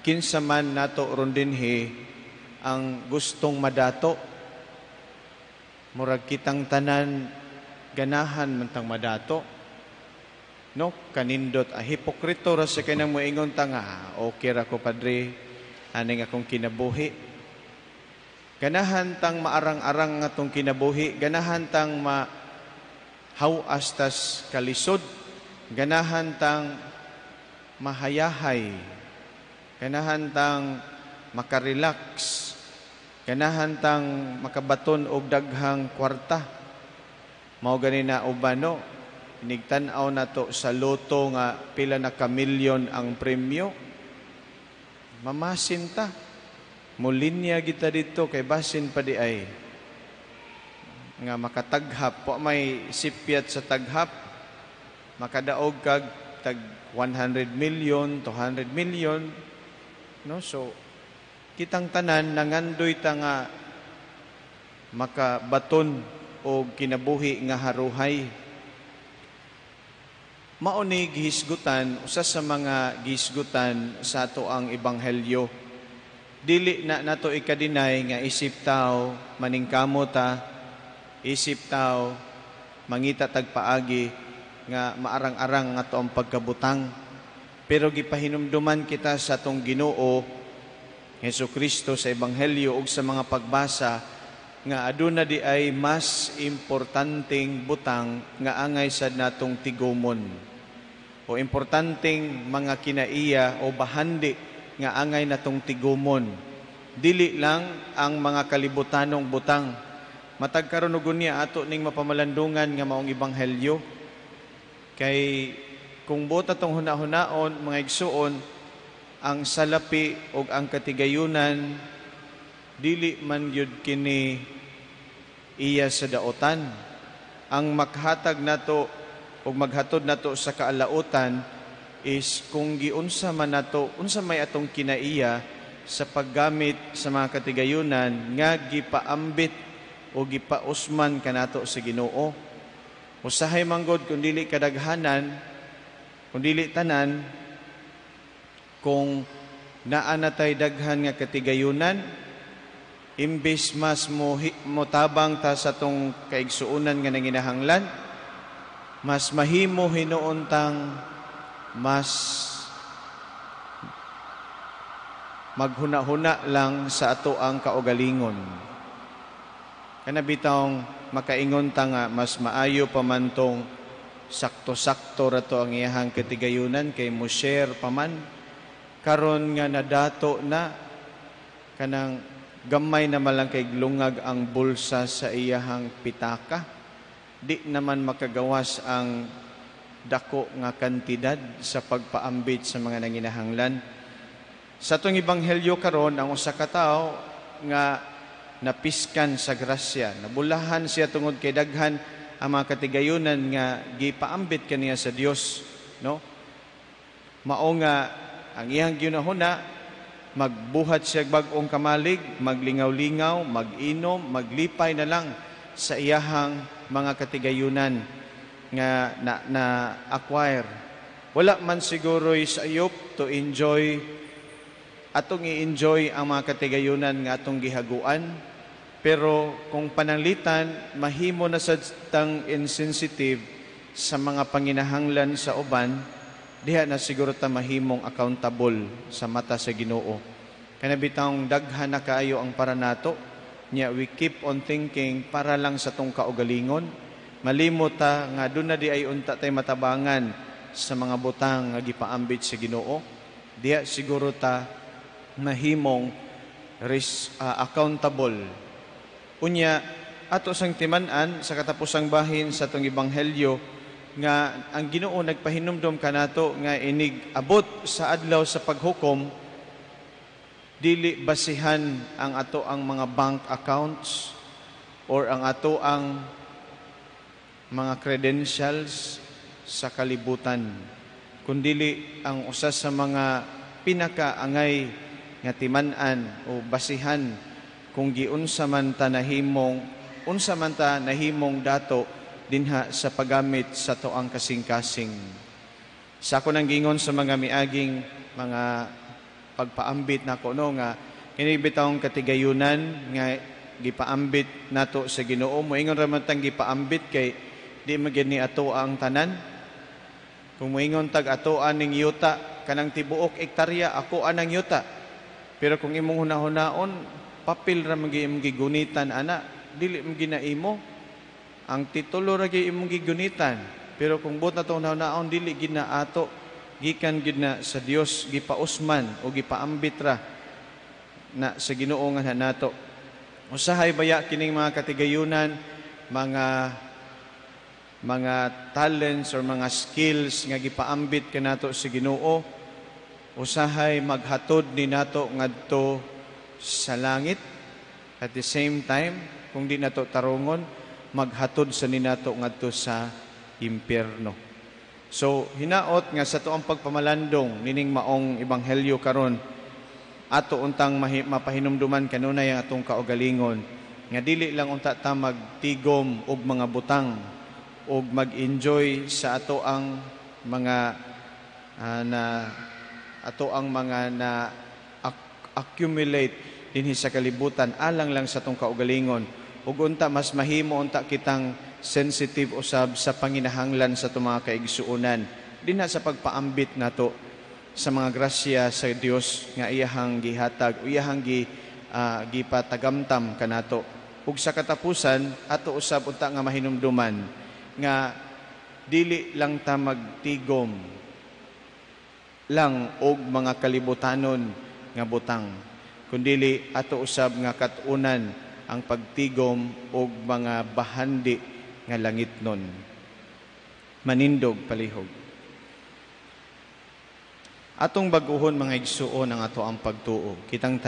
kinsa man nato ron dinhi ang gustong madato. Murag kitang tanan ganahan man tang madato. No, kanindot hipokrito ra sa kanang moingon ta nga, okay ra ko padre, aning akong kinabuhi. Ganahan tang maarang-arang nga tong kinabuhi, ganahan tang mahawas tas kalisod, ganahan tang mahayahay, ganahan tang makarelax, ganahan tang makabaton og daghang kwarta. Mao gani na ubano, inigtan-aw nato sa loto nga pila na kamilyon ang premyo. Mamasin ta. Mulinya kita dito kay basin pa di ay nga makataghap po may sipyat sa taghap, makadaog kag tag 100 million, 200 million, no? So kitang tanan nangandoy ta nga makabaton og kinabuhi nga haruhay. Mao ni gihisgutan, usa sa mga gihisgutan sa ato ang ebanghelyo. Dili na nato ikadinay nga isip tao maningkamo ta, isip tao mangita tagpaagi nga maarang-arang nga to ang pagkabutang. Pero gipahinumduman kita sa atong Ginoo Hesukristo sa ebanghelyo ug sa mga pagbasa nga aduna di ay mas importanteng butang nga angay sad natong tigumon, o importanteng mga kinaiya o bahandi nga angay natong tigumon. Dili lang ang mga kalibutanong butang. Matag karon ug unya ato ning mapamalandungan nga maong ebanghelyo. Kay kung buta tong huna-hunaon mga igsuon, ang salapi ug ang katigayunan dili man gyud kini iya sa daotan. Ang maghatag nato ug maghatod nato sa kaalautan is kung giunsa man nato, unsa may atong kinaiya sa paggamit sa mga katigayunan nga gipaambit o gipausman kanato sa Ginoo. Usahay manggod kung dili kadaghanan, kung dili tanan, kung naa natay daghan nga katigayunan, imbis mas motabang ta sa tong kaigsuonan nga nanginahanglan, mas mahimo hinuon tang mas maghuna-huna lang sa ato ang kaugalingon. Kanabitang makaingon ta nga mas maayo pa man tong sakto-sakto rato ang iyahang katigayunan kay mo share pa man. Karon nga nadato na kanang gamay na malang kay lungag ang bulsa sa iyahang pitaka. Di naman makagawas ang dako nga kantidad sa pagpaambit sa mga nanginahanglan. Sa itong ebanghelyo karon, ang usa ka tawo nga napiskan sa grasya, nabulahan siya tungod kay daghan ang mga katigayunan nga gipaambit kaniya sa Dios, no? Mao nga ang iyang ginahuna, magbuhat siya bag-ong kamalig, maglingaw-lingaw, mag-inom, maglipay na lang sa iyahang mga katigayunan nga na-acquire. Wala man siguro sayop to enjoy, atong i-enjoy ang mga katigayunan nga atong gihaguan, pero kung pananglitan, mahimo na sa tang insensitive sa mga panginahanglan sa uban, diha na siguro ta mahimong accountable sa mata sa Ginoo. Kaya bitang daghan na kaayo ang para nato, nya we keep on thinking para lang sa tong kaugalingon. Malimot ta nga doon na di ay unta tay matabangan sa mga butang nga gipaambit sa Ginoo. Diya siguro ta mahimong accountable. Unya ato sang timan-an sa katapusang bahin sa tong ebanghelyo nga ang Ginoo nagpahinumdom kanato nga inig abot sa adlaw sa paghukom, dili basihan ang ato ang mga bank accounts or ang ato ang mga credentials sa kalibutan, kundili ang usa sa mga pinakaangay nga timan-an o basihan kung giunsa man ta nahimong dato dinha sa paggamit sa toang kasing-kasing. Sa ako nang gingon sa mga miaging mga pagpaambit nako no nga kini bitawng katigayunan nga gipaambit nato sa Ginoo. Moingon ra man tang gipaambit kay di magid ni ato ang tanan. Kung moingon tag ato aning yuta kanang tibuok ektarya ako anang yuta. Pero kung imong hunahon papel ra man imong gigunitan ana dili mo ginaimo. Ang titulo ra gyud imong gigunitan. Pero kung buot na tong hunahon dili gid na ato gikan gid na sa Dios gipausman o gipaambit ra na sa Ginoo nga nato. Usahay baya kining mga katigayunan, mga talents or mga skills nga gipaambit kanato sa Ginoo, usahay maghatod ni nato ngadto sa langit. At the same time, kung di nato tarungon, maghatod sa ninato ngadto sa impyerno. So hinaot nga sa tuong pagpamalandong nining maong ebanghelyo karon, ato untang mapahinumduman kanunay ang atong kaugalingon nga dili lang unta ta magtigom og mga butang og mag-enjoy sa ato ang mga na accumulate dinhi sa kalibutan alang lang sa atong kaugalingon ug unta mas mahimo unta kitang sensitive usab sa panginahanglan sa atong mga kaigsuonan dinha sa pagpaambit nato sa mga grasya sa Dios nga iyahang gihatag, iyahang gipatagamtam kanato. Ug sa katapusan ato usab unta nga mahinumduman nga dili lang ta magtigom lang og mga kalibutanon nga butang, kundili ato usab nga kat-unan ang pagtigom og mga bahandi nga langitnon. Manindog palihog. Atong baguhon mga igsuon ang ato ang pagtuo. Kitang